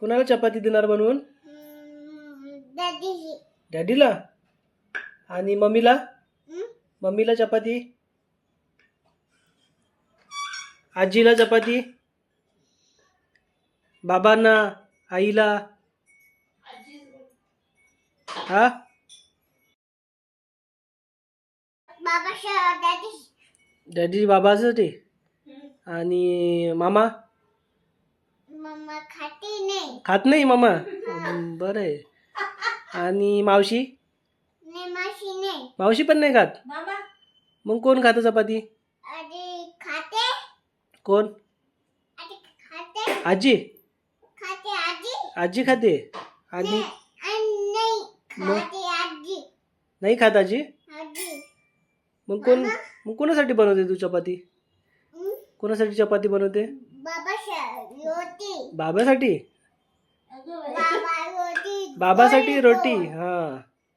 कुणाला चपाती देणार बनवून? दादी. डॅडीला. आणि मम्मीला? मम्मीला चपाती. आजीला चपाती. बाबांना, आईला. हा बाबा दादी. डॅडी बाबासाठी. आणि मामा? मम्मा खाती नाही. खात नाही मामा. बरं आहे. आणि मावशी? नाही माशी नाही. मावशी पण नाही खात. बाबा मग कोण खातं चपाती? आजी खाते. कोण? आजी खाते. आजी. खाते आजी. आजी खाते. आणि नाही खाते आजी. नाही खात आजी. आजी. मग कोणासाठी बनवते तू चपाती? कोणासाठी चपाती बनवते? बाबा रोटी. बाबासाठी. बाबा रोटी. बाबासाठी रोटी. हा